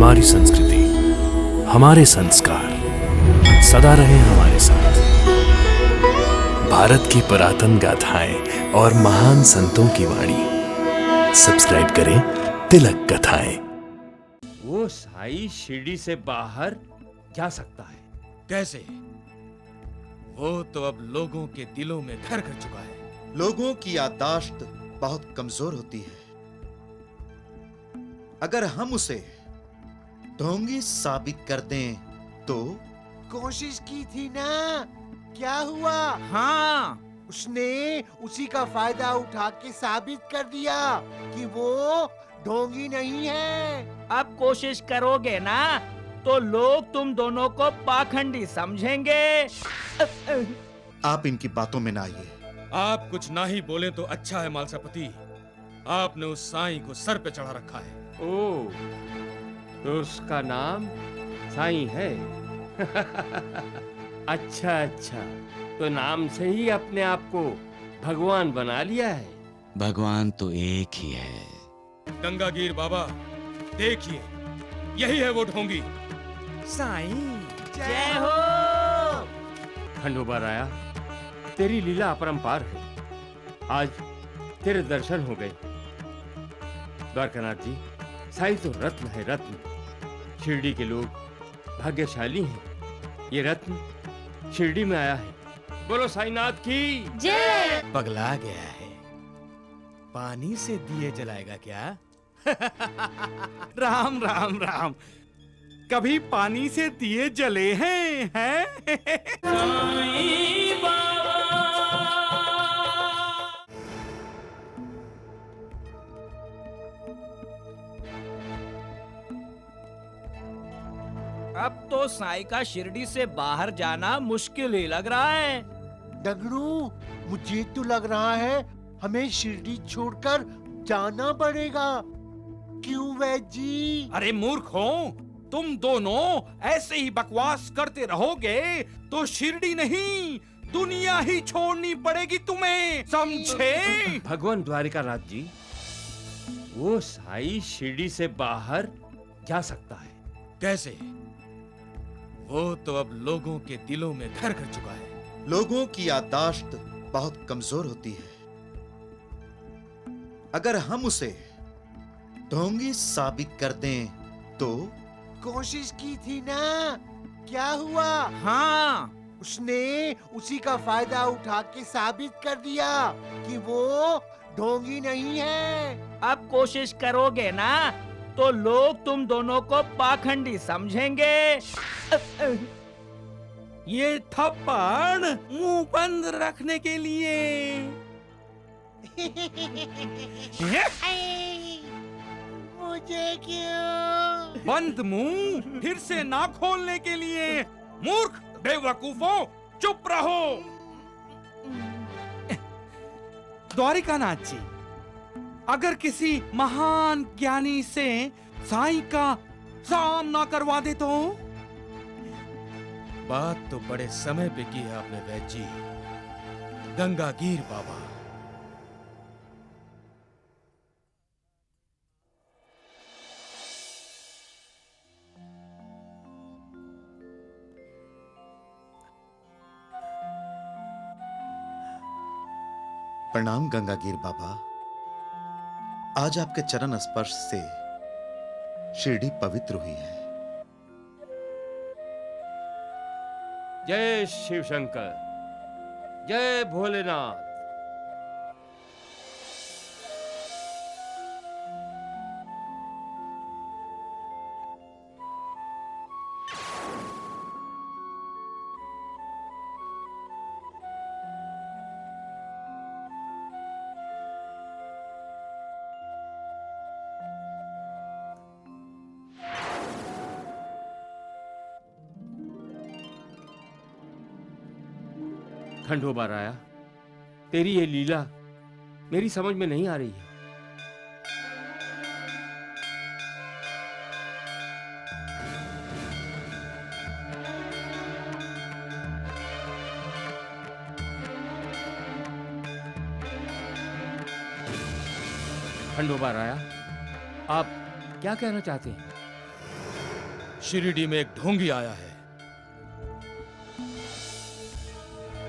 हमारी संस्कृति, हमारे संस्कार सदा रहे हमारे साथ। भारत की पुरातन गाथाएं और महान संतों की वाणी। सब्सक्राइब करें तिलक कथाएं। वो साई शिरडी से बाहर जा सकता है कैसे? वो तो अब लोगों के दिलों में घर कर चुका है। लोगों की याददाश्त बहुत कमजोर होती है। अगर हम उसे ढोंगी साबित कर दें तो कोशिश की थी ना, क्या हुआ? हाँ, उसने उसी का फायदा उठा के साबित कर दिया कि वो ढोंगी नहीं है। अब कोशिश करोगे ना तो लोग तुम दोनों को पाखंडी समझेंगे। आप इनकी बातों में ना आइए। आप कुछ ना ही बोले तो अच्छा है मालसापति। आपने उस साईं को सर पे चढ़ा रखा है। ओ, तो उसका नाम साईं है। अच्छा अच्छा, तो नाम से ही अपने आप को भगवान बना लिया है। भगवान तो एक ही है। गंगागीर बाबा, देखिए यही है वो ढोंगी। साईं जय हो। खंडोबा राया, तेरी लीला अपरंपार है। आज तेरे दर्शन हो गए। द्वारकानाथ जी, साईं तो रत्न है, रत्न। शिरडी के लोग भाग्यशाली हैं। ये रत्न शिरडी में आया है। बोलो साईनाथ की जय। पगला गया है। पानी से दिए जलाएगा क्या? राम राम राम, कभी पानी से दिए जले हैं? साईं बाबा। अब तो साईं का शिरडी से बाहर जाना मुश्किल ही लग रहा है। डगरू, मुझे तो लग रहा है हमें शिरडी छोड़कर जाना पड़ेगा। क्यों वैद जी? अरे मूर्खों, तुम दोनों ऐसे ही बकवास करते रहोगे तो शिरडी नहीं, दुनिया ही छोड़नी पड़ेगी तुम्हें, समझे? भगवान द्वारिकानाथ जी, वो साईं शिरडी से बाहर जा सकता है कैसे? वो तो अब लोगों के दिलों में घर कर चुका है। लोगों की याददाश्त बहुत कमजोर होती है। अगर हम उसे ढोंगी साबित कर दें तो कोशिश की थी ना, क्या हुआ? हाँ, उसने उसी का फायदा उठा के साबित कर दिया कि वो ढोंगी नहीं है। अब कोशिश करोगे ना तो लोग तुम दोनों को पाखंडी समझेंगे। ये थप्पड़ मुंह बंद रखने के लिए। मुझे क्यों? बंद मुंह फिर से ना खोलने के लिए। मूर्ख बेवकूफों, चुप रहो। द्वारिकानाथ जी, अगर किसी महान ज्ञानी से साईं का सामना करवा दे तो? बात तो बड़े समय पे की है आपने वैद जी। गंगागीर बाबा। प्रणाम गंगागीर बाबा। आज आपके चरण स्पर्श से शिरडी पवित्र हुई है। जय शिव शंकर, जय भोलेनाथ। खंडोबा राया, तेरी ये लीला मेरी समझ में नहीं आ रही है। खंडोबा राया, आप क्या कहना चाहते हैं? शिरडी में एक ढोंगी आया है।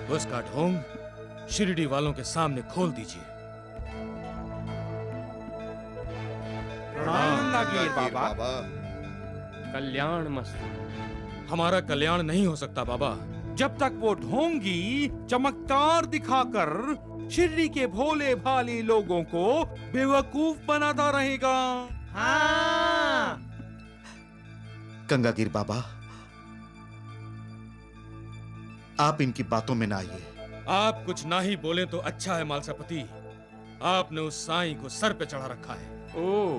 उसका ढोंग शिरडी वालों के सामने खोल दीजिए। प्रणाम गंगागीर बाबा। कल्याण मस्त। हमारा कल्याण नहीं हो सकता बाबा। जब तक वो ढोंगी चमत्कार दिखाकर शिरडी के भोले भाले लोगों को बेवकूफ बनाता रहेगा। हाँ। गंगागीर बाबा, आप इनकी बातों में ना आइए। आप कुछ ना ही बोले तो अच्छा है मालसापति। आपने उस साईं को सर पे चढ़ा रखा है। ओ,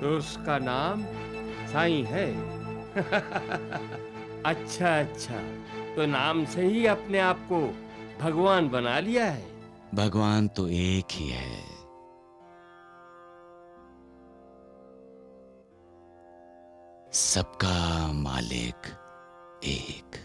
तो उसका नाम साईं है। अच्छा अच्छा, तो नाम से ही अपने आप को भगवान बना लिया है। भगवान तो एक ही है। सबका मालिक एक।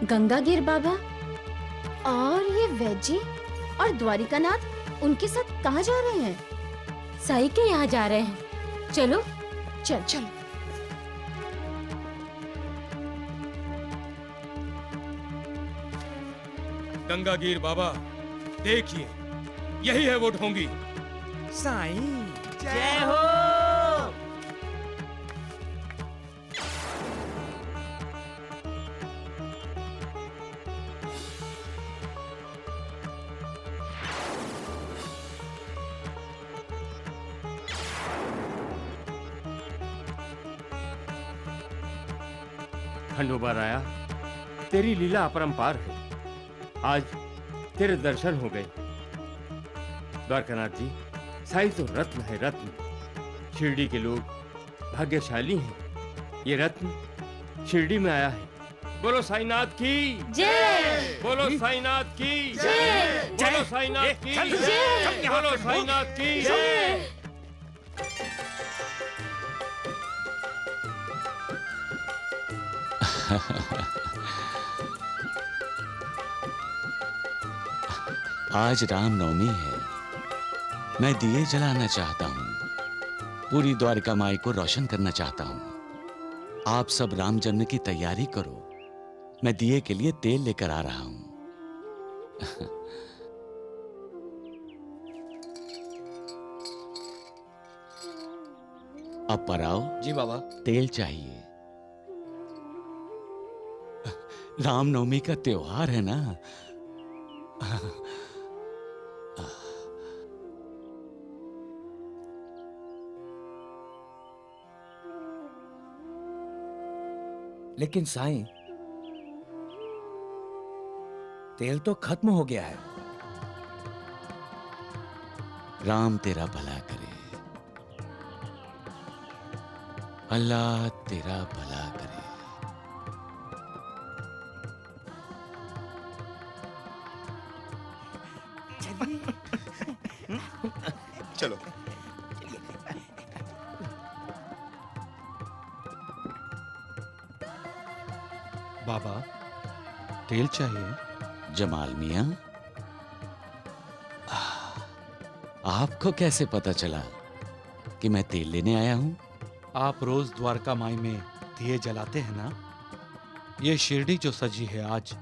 गंगागीर बाबा और ये वैजी और द्वारिकानाथ उनके साथ कहाँ जा रहे हैं? साई के यहाँ जा रहे हैं। चलो चल चल। गंगागीर बाबा, देखिए यही है वो ढोंगी। साईं जय हो। खंडोबा राया, तेरी लीला अपरंपार है। आज तेरे दर्शन हो गए। द्वारकानाथ जी, साईं तो रत्न है, रत्न। शिरडी के लोग भाग्यशाली हैं। ये रत्न शिरडी में आया है। बोलो साईनाथ की जय। बोलो साईनाथ की जय। बोलो साईनाथ की जय। बोलो साईनाथ की जय। आज रामनवमी है। मैं दिए जलाना चाहता हूँ। पूरी द्वारिका माई को रोशन करना चाहता हूँ। आप सब राम जन्म की तैयारी करो। मैं दिए के लिए तेल लेकर आ रहा हूँ। अब पर आओ। जी बाबा। तेल चाहिए। रामनवमी का त्योहार है ना। लेकिन साईं, तेल तो खत्म हो गया है। राम तेरा भला करे। अल्लाह तेरा भला करे। चलो। बाबा, तेल चाहिए। जमाल मियां, आपको कैसे पता चला कि मैं तेल लेने आया हूं? आप रोज द्वारका माई में दिए जलाते हैं ना। ये शिरडी जो सजी है आज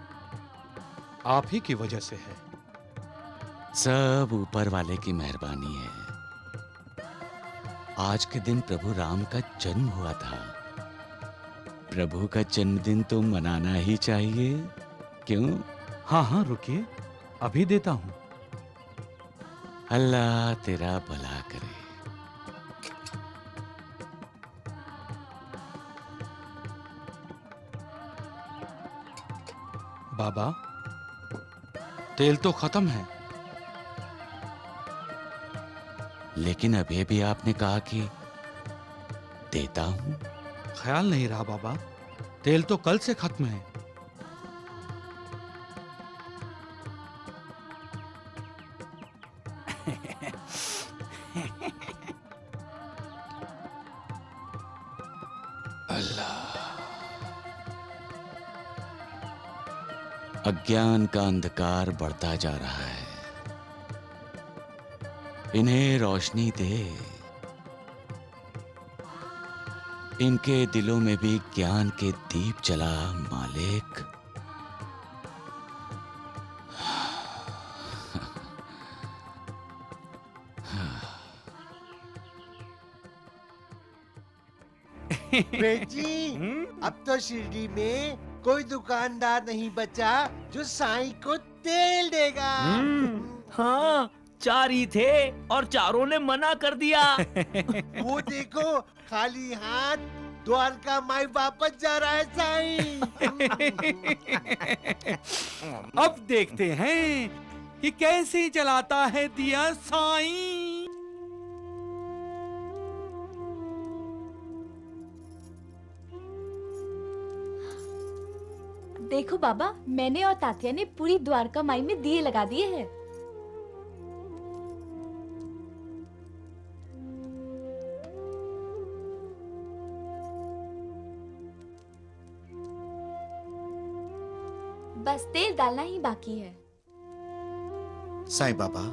आप ही की वजह से है। सब ऊपर वाले की मेहरबानी है। आज के दिन प्रभु राम का जन्म हुआ था। प्रभु का जन्मदिन तो मनाना ही चाहिए, क्यों? हाँ हाँ, रुकिए, अभी देता हूं। अल्लाह तेरा भला करे। बाबा, तेल तो खत्म है। लेकिन अभी भी आपने कहा कि देता हूं। ख्याल नहीं रहा बाबा, तेल तो कल से खत्म है। अज्ञान का अंधकार बढ़ता जा रहा है। इन्हें रोशनी दे। इनके दिलों में भी ज्ञान के दीप जला मालिक। बेजी, अब तो शिरडी में कोई दुकानदार नहीं बचा जो साईं को तेल देगा। हाँ, 4 ही थे और चारों ने मना कर दिया। वो देखो, खाली हाथ द्वारका माई वापस जा रहा है साईं। अब देखते हैं कि कैसे जलाता है दिया साईं। देखो बाबा, मैंने और तात्या ने पूरी द्वारका माई में दिए लगा दिए हैं। बस तेल डालना ही बाकी है। साईं बाबा,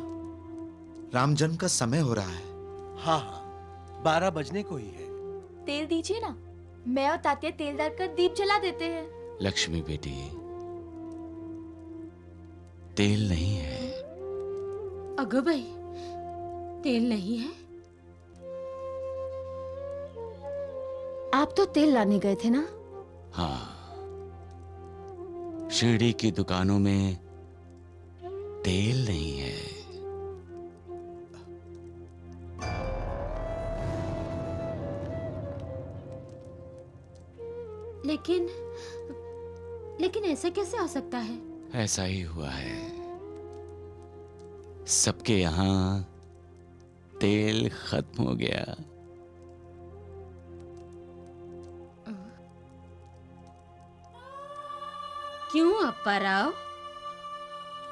राम जन्म का समय हो रहा है। हाँ हाँ, 12 बजने को ही है। तेल दीजिए ना, मैं और तात्या तेल डालकर दीप जला देते हैं। लक्ष्मी बेटी, तेल नहीं है। अगो भाई, तेल नहीं है? आप तो तेल लाने गए थे ना? हाँ, शिरडी की दुकानों में तेल नहीं है। लेकिन ऐसा कैसे हो सकता है? ऐसा ही हुआ है। सबके यहाँ तेल खत्म हो गया। क्यों अप्पा राव?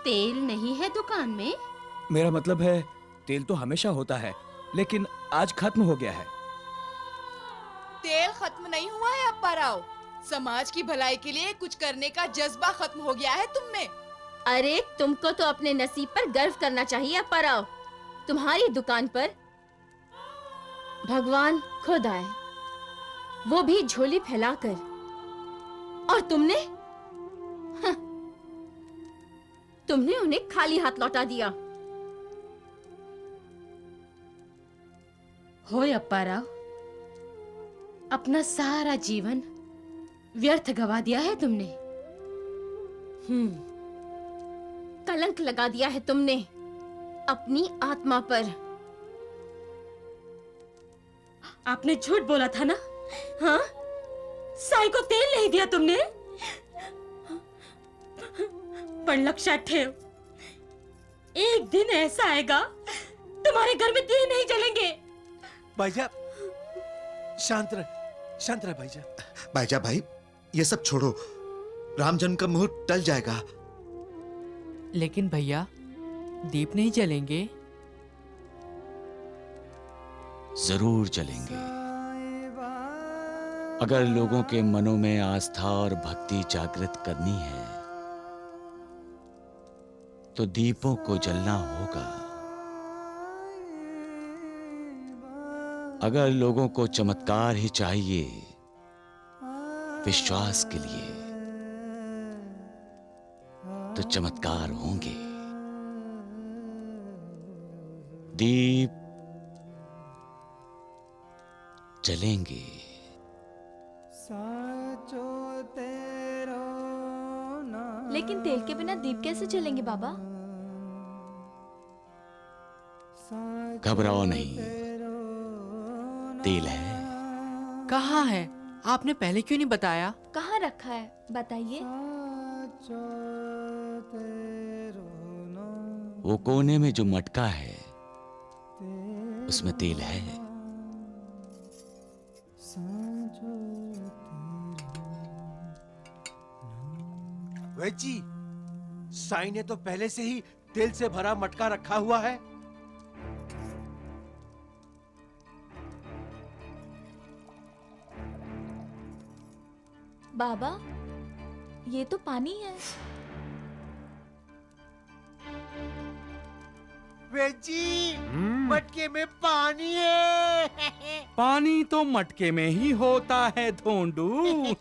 तेल नहीं है दुकान में? मेरा मतलब है, तेल तो हमेशा होता है, लेकिन आज खत्म हो गया है। तेल खत्म नहीं हुआ है अप्पा राव। समाज की भलाई के लिए कुछ करने का जज्बा खत्म हो गया है तुम में। अरे तुमको तो अपने नसीब पर गर्व करना चाहिए अप्पा राव। तुम्हारी दुकान पर भगवान खुद आए, वो भी झोली फैलाकर, और तुमने उन्हें खाली हाथ लौटा दिया। होय अप्पा राव, अपना सारा जीवन व्यर्थ गवा दिया है तुमने। कलंक लगा दिया है तुमने अपनी आत्मा पर। आपने झूठ बोला था ना? हाँ, साई को तेल नहीं दिया तुमने। पर लक्षात ठेव, एक दिन ऐसा आएगा तुम्हारे घर में दिए नहीं जलेंगे। भाईजा, शांत रह भाईजा। भाईजा भाई, ये सब छोड़ो। राम जन्म का मुहूर्त टल जाएगा। लेकिन भैया, दीप नहीं जलेंगे? जरूर जलेंगे। अगर लोगों के मनों में आस्था और भक्ति जागृत करनी है तो दीपों को जलना होगा। अगर लोगों को चमत्कार ही चाहिए विश्वास के लिए, तो चमत्कार होंगे। दीप जलेंगे। लेकिन तेल के बिना दीप कैसे जलेंगे बाबा? घबराओ नहीं, तेल है। कहाँ है? आपने पहले क्यों नहीं बताया? कहाँ रखा है बताइए। वो कोने में जो मटका है उसमें तेल है। जी, साईं ने तो पहले से ही तेल से भरा मटका रखा हुआ है। बाबा, ये तो पानी है। वेजी, मटके में पानी है। पानी तो मटके में ही होता है धोंडू।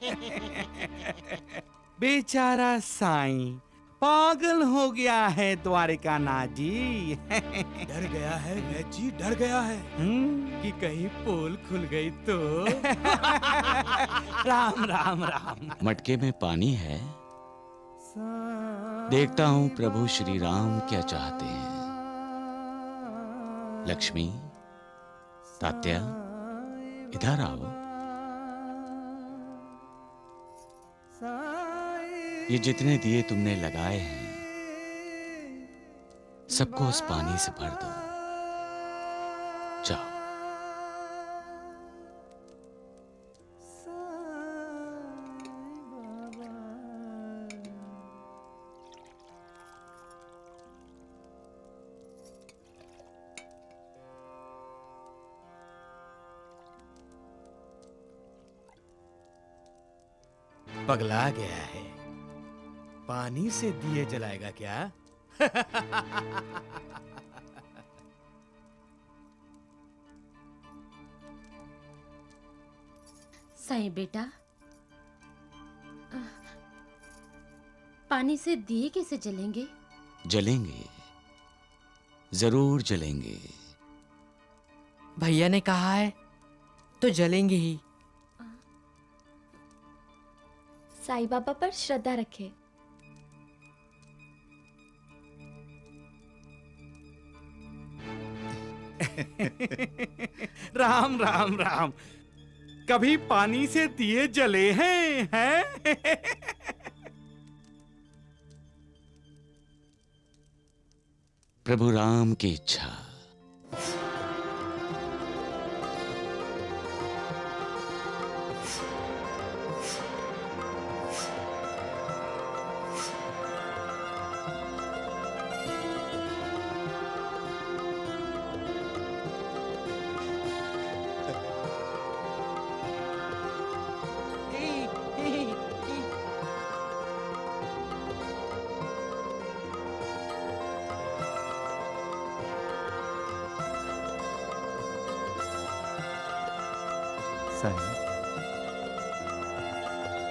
बेचारा साईं पागल हो गया है द्वारिकानाथ जी। डर गया है वैजी, डर गया है कि कहीं पोल खुल गई तो। राम राम राम। मटके में पानी है, देखता हूं प्रभु श्री राम क्या चाहते हैं। लक्ष्मी, तात्या, इधर आओ। ये जितने दिए तुमने लगाए हैं, सबको उस पानी से भर दो। जाओ। पगला गया है, पानी से दिए जलाएगा क्या? साईं बेटा, पानी से दिए कैसे जलेंगे? जलेंगे, जरूर जलेंगे। भैया ने कहा है तो जलेंगे ही। साईं बाबा पर श्रद्धा रखे। राम राम राम। कभी पानी से दिए जले हैं? प्रभु राम की इच्छा।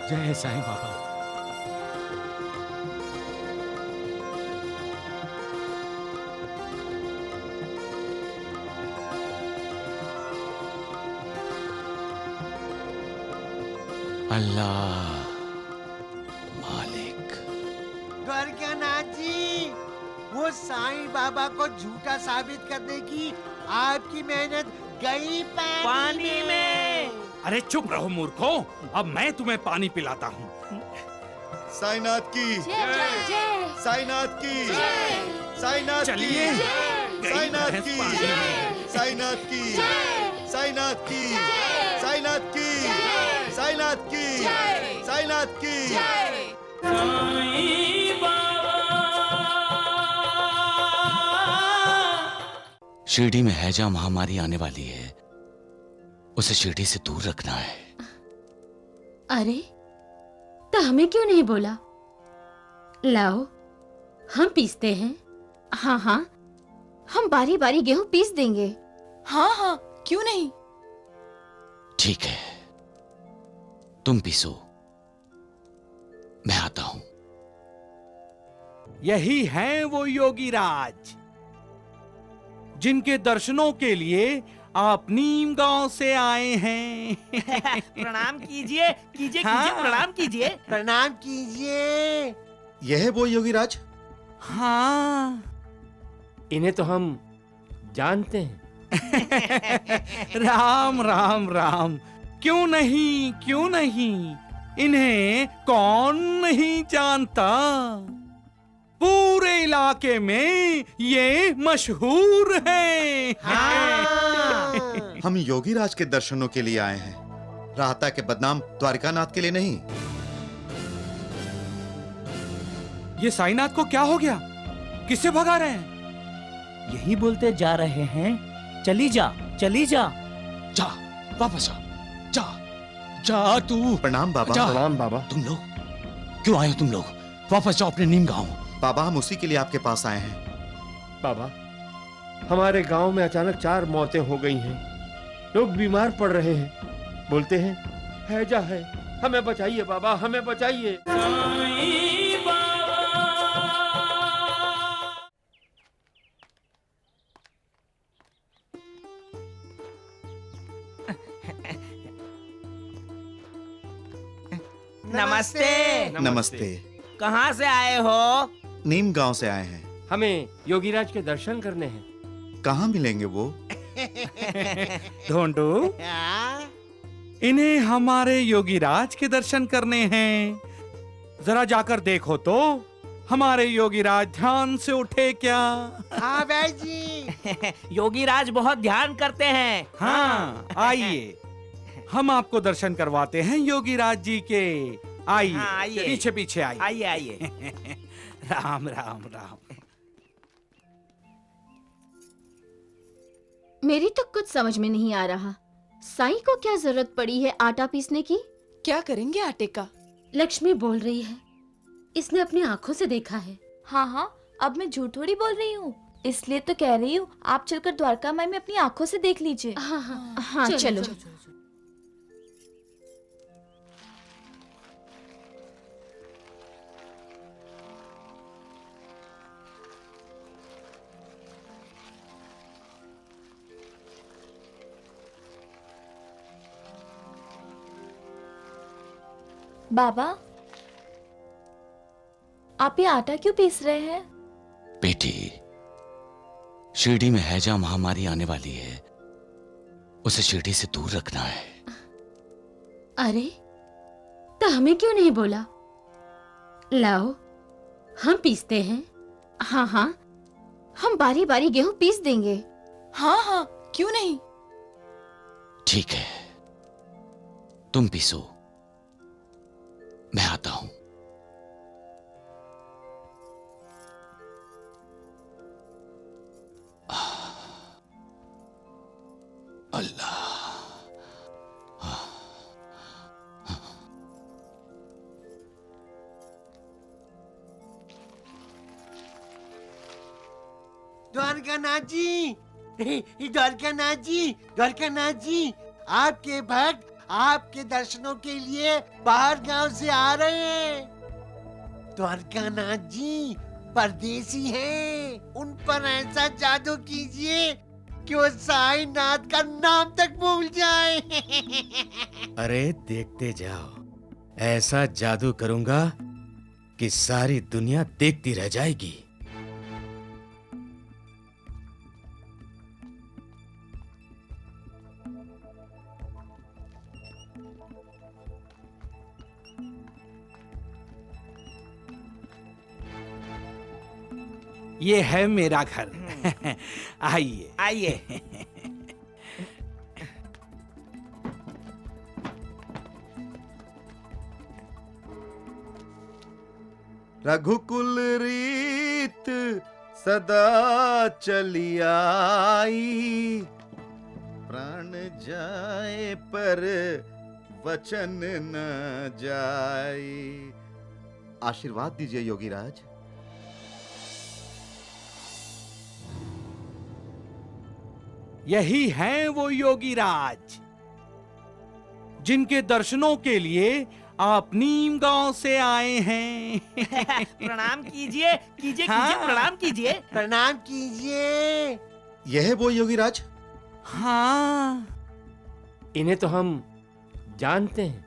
जय साईं बाबा। अल्लाह मालिक। द्वारकानाथ जी, वो साईं बाबा को झूठा साबित करने की आपकी मेहनत गई पानी में। अरे चुप रहो मूर्खों, अब मैं तुम्हें पानी पिलाता हूँ। साईनाथ की साईनाथ की साईनाथ की साईनाथ की साईनाथ की साईनाथ की साईनाथ की साईनाथ की साईनाथ की। शिरडी में हैजा महामारी आने वाली है, उसे शिरडी से दूर रखना है। अरे तो हमें क्यों नहीं बोला? लाओ, हम पीसते हैं। हाँ हाँ, हम बारी बारी गेहूं पीस देंगे। हाँ हाँ, क्यों नहीं। ठीक है, तुम पीसो, मैं आता हूं। यही हैं वो योगी राज जिनके दर्शनों के लिए आप नीम गांव से आए हैं। प्रणाम कीजिए, कीजिए हाँ। कीजिए, प्रणाम कीजिए। प्रणाम कीजिए। यह है वो योगीराज? हाँ, इन्हें तो हम जानते हैं। राम राम राम। क्यों नहीं, क्यों नहीं, इन्हें कौन नहीं जानता। पूरे इलाके में ये मशहूर हैं। हाँ। हम योगीराज के दर्शनों के लिए आए हैं, राहता के बदनाम द्वारिकानाथ के लिए नहीं। ये साईनाथ को क्या हो गया? किससे भगा रहे हैं? यही बोलते जा रहे हैं, चली जा, चली जा। जा, वापस जा, जा, जा तू। प्रणाम बाबा। जा। प्रणाम बाबा। तुम लोग क्यों आए हो? तुम लोग वापस जाओ अपने नीम गांव। बाबा, हम उसी के लिए आपके पास आए हैं। बाबा, हमारे गांव में अचानक 4 मौतें हो गई हैं। लोग बीमार पड़ रहे हैं, बोलते हैं हैजा है। हमें बचाइए बाबा, हमें बचाइए। नमस्ते। नमस्ते। कहाँ से आए हो? नीम गांव से आए हैं। हमें योगीराज के दर्शन करने हैं। कहाँ मिलेंगे वो? ढोंडू, इन्हें हमारे योगीराज के दर्शन करने हैं। जरा जाकर देखो तो हमारे योगीराज ध्यान से उठे क्या? हाँ भाई जी। योगीराज बहुत ध्यान करते हैं। हाँ, आइए हम आपको दर्शन करवाते हैं योगीराज जी के। आइए, हाँ, आइए। पीछे पीछे आइए। आइए आइए। राम राम राम। मेरी तो कुछ समझ में नहीं आ रहा। साईं को क्या जरूरत पड़ी है आटा पीसने की? क्या करेंगे आटे का? लक्ष्मी बोल रही है, इसने अपनी आंखों से देखा है। हाँ हाँ, अब मैं झूठ थोड़ी बोल रही हूँ, इसलिए तो कह रही हूँ आप चलकर द्वारका माई में अपनी आंखों से देख लीजिए। हाँ हाँ हाँ चलो। बाबा, आप ये आटा क्यों पीस रहे हैं? बेटी, शिरडी में हैजा महामारी आने वाली है, उसे शिरडी से दूर रखना है। अरे, तो हमें क्यों नहीं बोला? लाओ, हम पीसते हैं। हाँ हाँ, हम बारी बारी गेहूं पीस देंगे। हाँ हाँ, क्यों नहीं। ठीक है, तुम पीसो, मैं आता हूं। अल्लाह। द्वारकानाथ जी, द्वारकानाथ जी, द्वारकानाथ जी, आपके भक्त आपके दर्शनों के लिए बाहर गांव से आ रहे हैं। द्वारकानाथ जी परदेसी हैं, उन पर ऐसा जादू कीजिए कि वो साईं नाथ का नाम तक भूल जाए। अरे देखते जाओ, ऐसा जादू करूंगा कि सारी दुनिया देखती रह जाएगी। ये है मेरा घर। आइए आइए। रघुकुल रीत सदा चली आई, प्राण जाए पर वचन न जाए। आशीर्वाद दीजिए योगीराज। यही हैं वो योगीराज जिनके दर्शनों के लिए आप नीम गांव से आए हैं। प्रणाम कीजिए, कीजिए हाँ। कीजिए, प्रणाम कीजिए। प्रणाम कीजिए। यह है वो योगीराज? हाँ, इन्हें तो हम जानते हैं।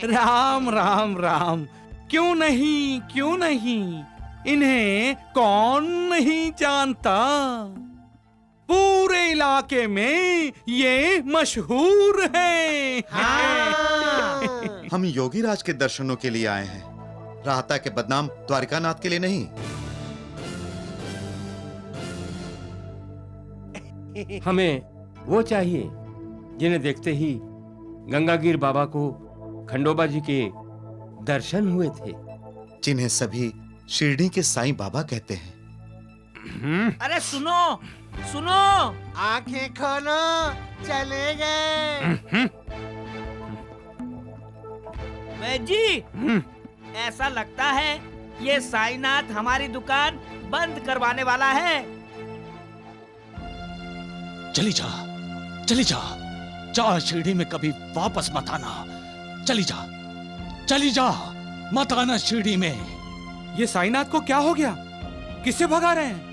राम राम राम। क्यों नहीं, क्यों नहीं, इन्हें कौन नहीं जानता। पूरे इलाके में ये मशहूर हैं। हाँ। हम योगीराज के दर्शनों के लिए आए हैं, राहता के बदनाम द्वारकानाथ के लिए नहीं। हमें वो चाहिए जिन्हें देखते ही गंगागीर बाबा को खंडोबा जी के दर्शन हुए थे, जिन्हें सभी शिरडी के साईं बाबा कहते हैं। अरे सुनो सुनो, आंखें खोलो, चले गए। वैद जी, ऐसा लगता है ये साईनाथ हमारी दुकान बंद करवाने वाला है। चली जा, चली जा, जा शिरडी में कभी वापस मत आना। चली जा, चली जा, मत आना शिरडी में। ये साईनाथ को क्या हो गया? किसे भगा रहे हैं?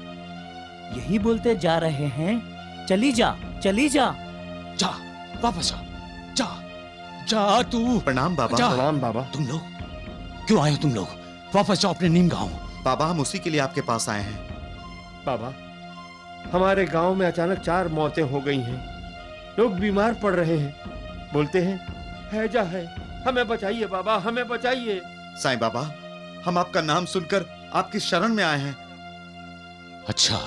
यही बोलते जा रहे हैं, चली जा, चली जा। जा, वापस जा, जा, जा तू। प्रणाम बाबा। जा। प्रणाम बाबा। तुम लोग क्यों आए हो? तुम लोग वापस जाओ अपने नीम गांव। बाबा हम उसी के लिए आपके पास आए हैं। बाबा, हमारे गांव में अचानक 4 मौतें हो गई हैं। लोग बीमार पड़ रहे हैं, बोलते हैं हैजा है। हमें बचाइए बाबा, हमें बचाइए। साईं बाबा, हम आपका नाम सुनकर आपकी शरण में आए हैं। अच्छा,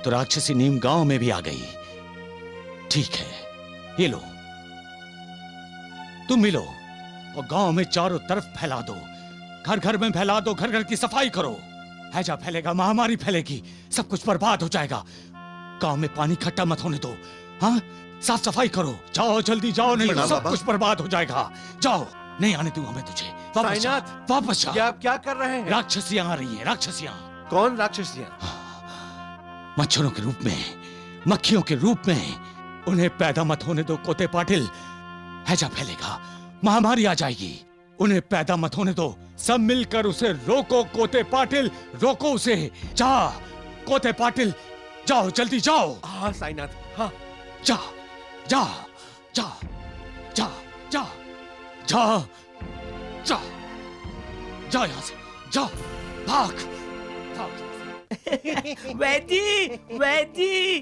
तो राक्षसी नीम गांव में भी आ गई। ठीक है, ये लो, तुम मिलो और गांव में चारों तरफ फैला दो। घर घर में फैला दो, घर घर की सफाई करो। हैजा फैलेगा, महामारी फैलेगी, सब कुछ बर्बाद हो जाएगा। गांव में पानी इकट्ठा मत होने दो। हाँ, साफ सफाई करो। जाओ, जल्दी जाओ, नहीं तो सब कुछ बर्बाद हो जाएगा। जाओ, नहीं आने दूंगा मैं तुझे। वापस जा, वापस जा। ये आप क्या कर रहे हैं? राक्षसियां आ रही हैं, राक्षसियां। कौन राक्षसियां? मच्छरों के रूप में, मक्खियों के रूप में। उन्हें पैदा मत होने दो कोते पाटिल। हैजा फैलेगा, महामारी आ जाएगी। उन्हें पैदा मत होने दो। सब मिलकर उसे रोको कोते पाटिल, रोको उसे। जा कोते पाटिल, जाओ, जल्दी जाओ। हाँ साईनाथ, हाँ। जा, जा, जा, जा, जा, जा, जा, जा यहाँ से, जा, भाग, भाग। वैजी, वैजी,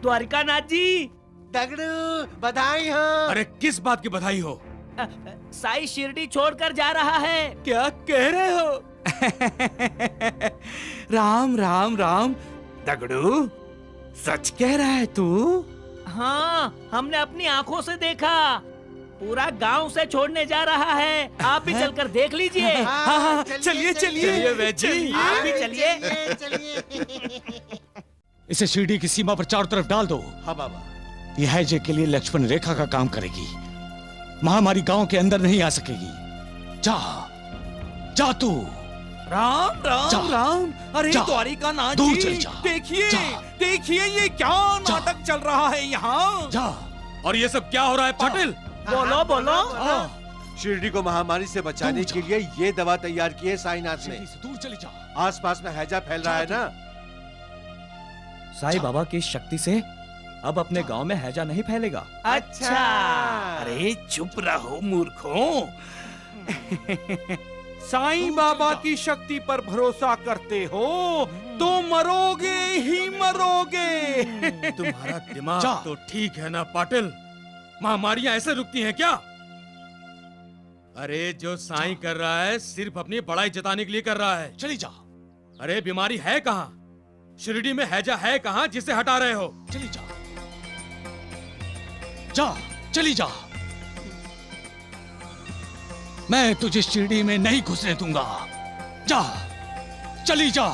द्वारिकानाथ जी। दगड़ू, बधाई हो। अरे किस बात की बधाई हो? साई शिरडी छोड़कर जा रहा है। क्या कह रहे हो? राम राम राम। दगड़ू, सच कह रहा है तू? हाँ, हमने अपनी आंखों से देखा। पूरा गांव से छोड़ने जा रहा है। आप भी चलकर देख लीजिए। हाँ हाँ, चलिए चलिए वैजी, आप भी चलिए। इसे शिरडी की सीमा पर चारों तरफ डाल दो। हाँ बाबा। यह हैजे के लिए लक्ष्मण रेखा का काम करेगी। महामारी गांव के अंदर नहीं आ सकेगी। जा, जा तू। राम राम जा, राम। अरे जा, द्वारिकानाथ दूर जी, चले जा, देखिए जा, देखिए ये क्या नाटक चल रहा है यहाँ। जा। और ये सब क्या हो रहा है पाटिल? बोलो बोलो। शिरडी को महामारी से बचाने के लिए ये दवा तैयार की है साईनाथ ने। दूर चले जा। आसपास में हैजा फैल रहा है ना। साईं बाबा की शक्ति से अब अपने गांव में हैजा नहीं फैलेगा। अच्छा। अरे चुप रहो मूर्खों। साईं बाबा की शक्ति पर भरोसा करते हो तो मरोगे ही मरोगे। तुम्हारा दिमाग तो ठीक है ना पाटिल? महामारियां ऐसे रुकती हैं क्या? अरे जो साईं कर रहा है सिर्फ अपनी बड़ाई जताने के लिए कर रहा है। चली जा। अरे बीमारी है कहाँ? शिरडी में हैजा है कहाँ जिसे हटा रहे हो? चली जा, जा, चली जा। मैं तुझे शिरडी में नहीं घुसने दूंगा। जा, चली जा,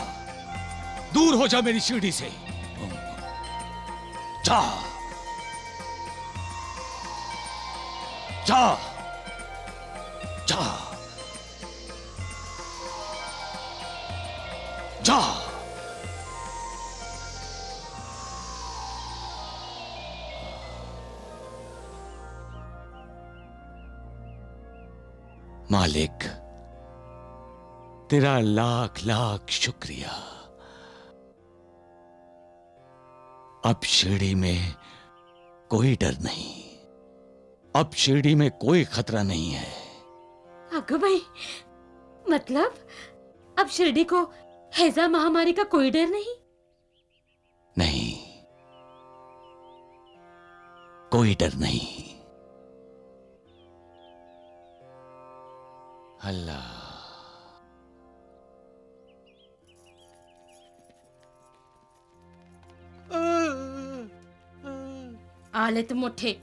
दूर हो जा मेरी शिरडी से। जा, जा, जा, जा। मालिक, तेरा लाख लाख शुक्रिया। अब शिरडी में कोई डर नहीं, अब शिरडी में कोई खतरा नहीं है। अगो भाई, मतलब अब शिरडी को हैजा महामारी का कोई डर नहीं? नहीं, कोई डर नहीं। अल्लाह। आले तो मोठे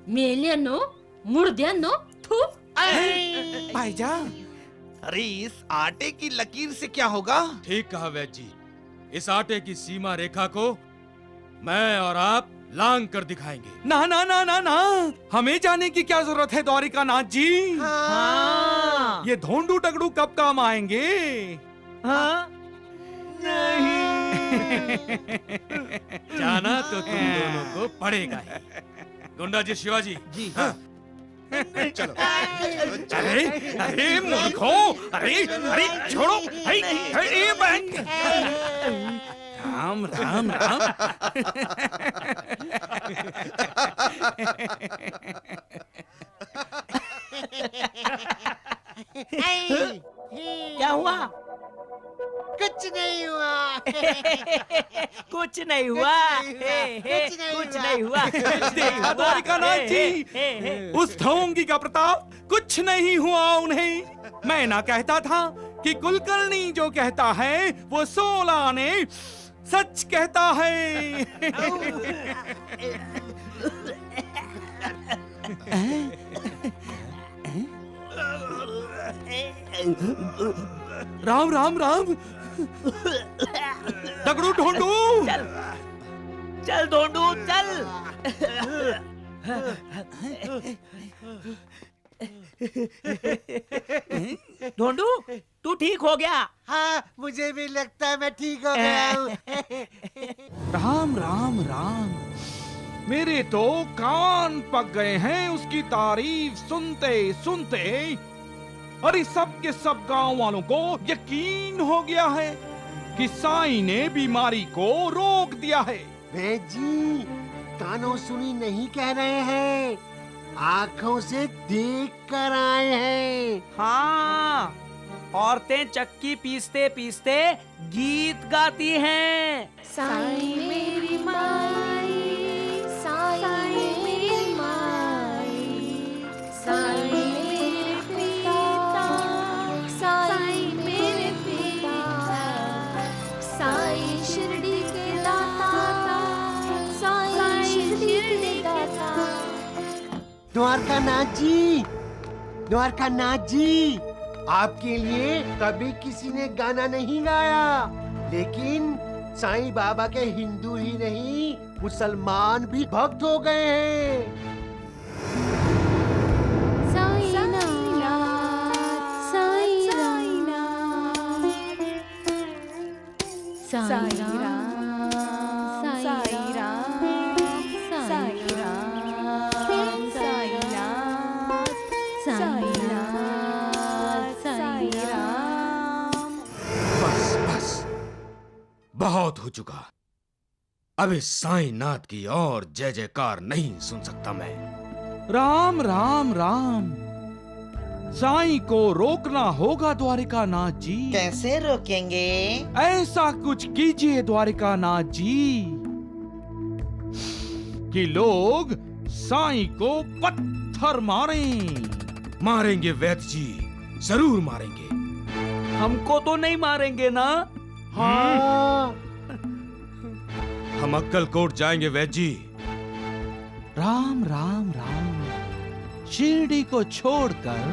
मेल्यानो मुर्द्यानो थू। भाईजान, अरे इस आटे की लकीर से क्या होगा? ठीक कहा वैद्य जी। इस आटे की सीमा रेखा को मैं और आप लांग कर दिखाएंगे। ना ना ना ना ना, हमें जाने की क्या जरूरत है द्वारिकानाथ जी। हाँ। ये धोंडू टगड़ू कब काम आएंगे? हाँ? नहीं। जाना तो तुम तो पड़ेगा ही। गुंडा जी शिवाजी जी हाँ। चलो अरे अरे मूर्खो, अरे अरे छोड़ो, अरे बहन। राम राम राम। क्या हुआ? कुछ नहीं हुआ। कुछ नहीं हुआ। कुछ नहीं हुआ। देखा द्वारिकानाथ जी, उस ढोंगी का प्रताप, कुछ नहीं हुआ उन्हें। मैं ना कहता था कि कुलकर्णी जो कहता है वो 16 आने सच कहता है। राम राम राम। दगड़ू ढूंढू। चल ढूंढू चल। ढूंढू तू ठीक हो गया? हाँ मुझे भी लगता है मैं ठीक हो गया हूँ। राम राम राम। मेरे तो कान पक गए हैं उसकी तारीफ सुनते सुनते। अरे सब के सब गांव वालों को यकीन हो गया है कि साईं ने बीमारी को रोक दिया है। वे जी कानों सुनी नहीं कह रहे हैं, आंखों से देख कर आए हैं। हाँ, औरतें चक्की पीसते पीसते गीत गाती हैं। साईं मेरी माई, साईं मेरी माई, साईं मेरे पिता, साईं मेरे पिता, साईं शिरडी के दाता, साईं शिरडी दाता। द्वारकानाथ जी, द्वारकानाथ जी, आपके लिए कभी किसी ने गाना नहीं गाया, लेकिन साईं बाबा के हिंदू ही नहीं मुसलमान भी भक्त हो गए हैं। बहुत हो चुका। अब इस साईंनाथ की और जय जयकार नहीं सुन सकता मैं। राम राम राम। साईं को रोकना होगा द्वारिकानाथ जी। कैसे रोकेंगे? ऐसा कुछ कीजिए द्वारिकानाथ जी कि लोग साईं को पत्थर मारें। मारेंगे वैद्य जी, जरूर मारेंगे। हमको तो नहीं मारेंगे ना? हाँ। हम अक्कलकोट जाएंगे वैद्य जी। राम राम राम। शिरडी को छोड़कर?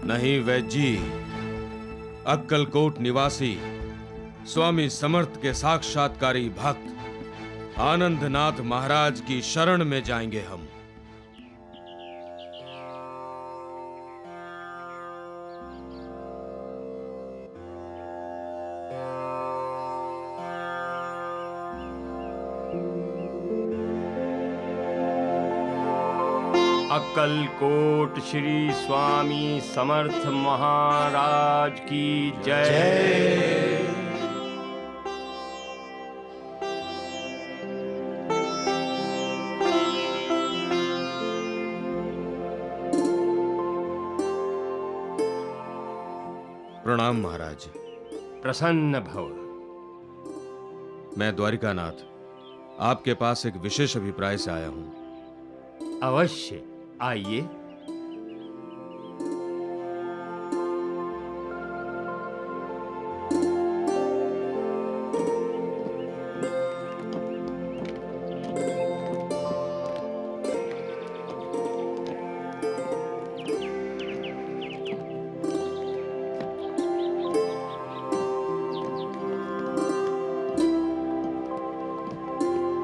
नहीं वैद्य जी, अक्कलकोट निवासी स्वामी समर्थ के साक्षात्कारी भक्त आनंदनाथ महाराज की शरण में जाएंगे हम। अक्कलकोट श्री स्वामी समर्थ महाराज की जय। प्रणाम महाराज। प्रसन्न भव। मैं द्वारिकानाथ आपके पास एक विशेष अभिप्राय से आया हूं। अवश्य आइए।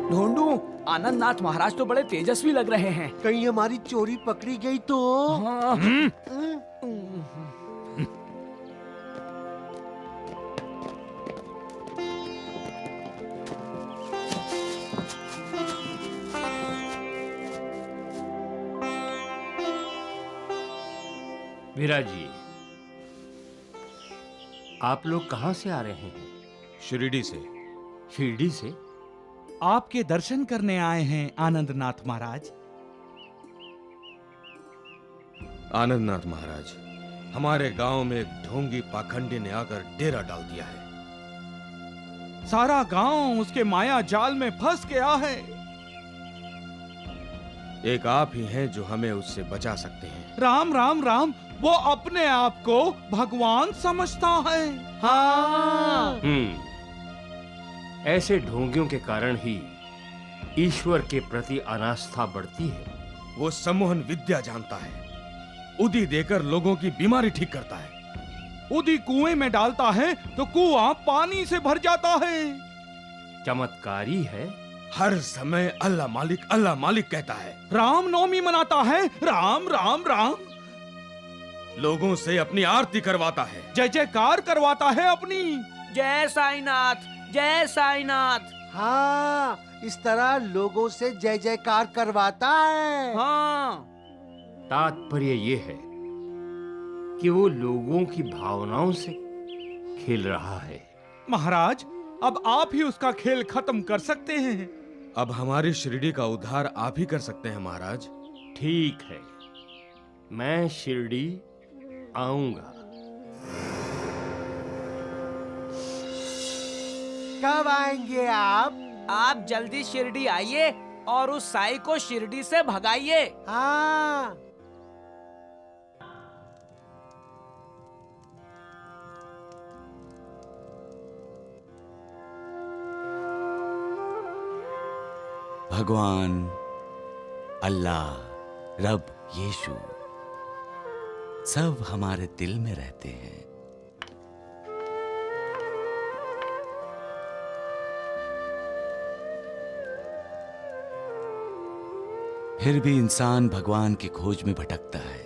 ढूंढू, आनंदनाथ महाराज तो बड़े तेजस्वी लग रहे हैं। कहीं हमारी चोरी पकड़ी गई तो? विराजी, आप लोग कहां से आ रहे हैं? शिरडी से। शिरडी से? आपके दर्शन करने आए हैं आनंदनाथ महाराज। आनंदनाथ महाराज, हमारे गांव में एक ढोंगी पाखंडी ने आकर डेरा डाल दिया है। सारा गांव उसके माया जाल में फंस गया है। एक आप ही हैं जो हमें उससे बचा सकते हैं। राम राम राम, वो अपने आप को भगवान समझता है। हाँ। ऐसे ढोंगियों के कारण ही ईश्वर के प्रति अनास्था बढ़ती है। वो सम्मोहन विद्या जानता है, उदी देकर लोगों की बीमारी ठीक करता है। उदी कुएं में डालता है तो कुआं पानी से भर जाता है। चमत्कारी है। हर समय अल्लाह मालिक कहता है। राम नवमी मनाता है, राम राम राम। लोगों से अपनी आरती करवाता है, जय जयकार करवाता है अपनी। जय साईनाथ, जय साईनाथ। हाँ, इस तरह लोगों से जय जयकार करवाता है। हाँ। तात्पर्य ये है कि वो लोगों की भावनाओं से खेल रहा है। महाराज, अब आप ही उसका खेल खत्म कर सकते हैं। अब हमारी शिरडी का उद्धार आप ही कर सकते हैं महाराज। ठीक है, मैं शिरडी आऊंगा। कब आएंगे आप? आप जल्दी शिरडी आइए और उस साई को शिरडी से भगाइए। हाँ। भगवान, अल्लाह, रब, यीशु सब हमारे दिल में रहते हैं। फिर भी इंसान भगवान की खोज में भटकता है।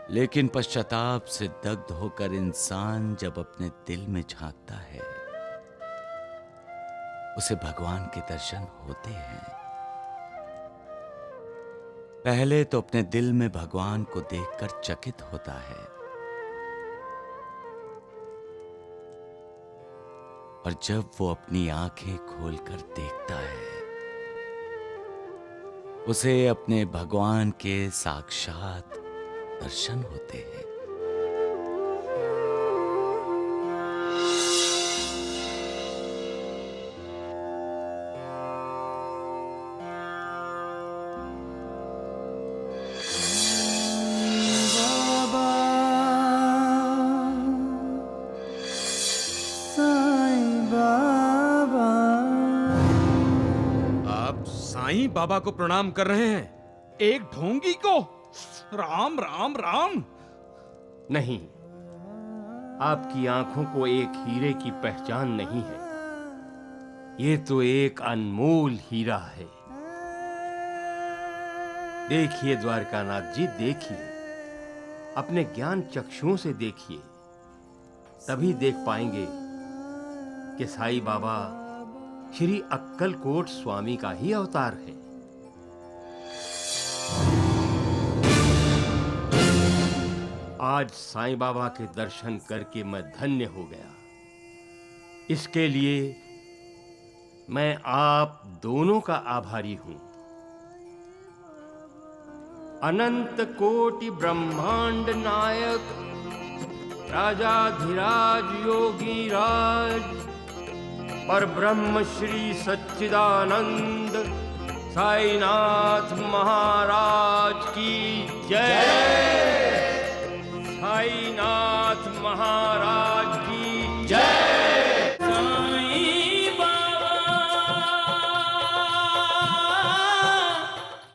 लेकिन पश्चाताप से दग्ध होकर इंसान जब अपने दिल में झांकता है, उसे भगवान के दर्शन होते हैं। पहले तो अपने दिल में भगवान को देखकर चकित होता है, और जब वो अपनी आंखें खोलकर देखता है, उसे अपने भगवान के साक्षात दर्शन होते हैं। आप साईं बाबा को प्रणाम कर रहे हैं? एक ढोंगी को? राम राम राम। नहीं, आपकी आंखों को एक हीरे की पहचान नहीं है। ये तो एक अनमोल हीरा है। देखिए द्वारकानाथ जी, देखिए, अपने ज्ञान चक्षुओं से देखिए, तभी देख पाएंगे कि साईं बाबा श्री अक्कलकोट स्वामी का ही अवतार है। आज साईं बाबा के दर्शन करके मैं धन्य हो गया। इसके लिए मैं आप दोनों का आभारी हूं। अनंत कोटि ब्रह्मांड नायक, राजाधिराज योगी राज, पर ब्रह्म श्री सच्चिदानंद साईनाथ महाराज की जय। साईनाथ महाराज